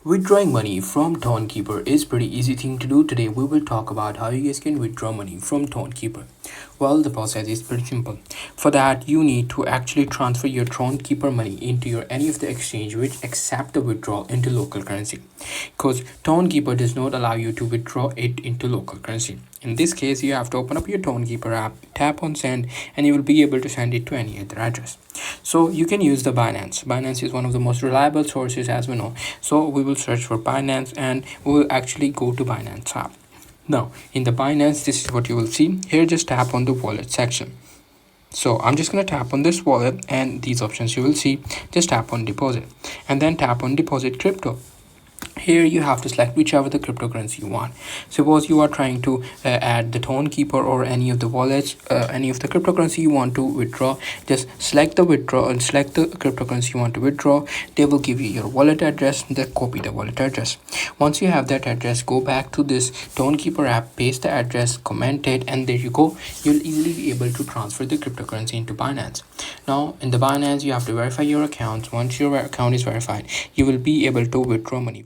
Withdrawing money from Tonkeeper is pretty easy thing to do. Today we will talk about how you guys can withdraw money from Tonkeeper. Well, the process is pretty simple. For that, you need to actually transfer your Tonkeeper money into your any of the exchange which accept the withdrawal into local currency. Because Tonkeeper does not allow you to withdraw it into local currency. In this case, you have to open up your Tonkeeper app, tap on send, and you will be able to send it to any other address. So you can use the Binance. Binance is one of the most reliable sources, as we know. So we will search for Binance and we will actually go to Binance app. Now in the Binance, this is what you will see here. Just tap on the wallet section. So I'm just going to tap on this wallet, and these options you will see. Just tap on deposit and then tap on deposit crypto. Here you have to select whichever the cryptocurrency you want. Suppose you are trying to add the Tonkeeper or any of the wallets, any of the cryptocurrency you want to withdraw. Just select the withdraw and select the cryptocurrency you want to withdraw. They will give you your wallet address. Then copy the wallet address. Once you have that address, go back to this Tonkeeper app, paste the address, comment it, and there you go. You'll easily be able to transfer the cryptocurrency into Binance. Now in the Binance, you have to verify your account. Once your account is verified, you will be able to withdraw money.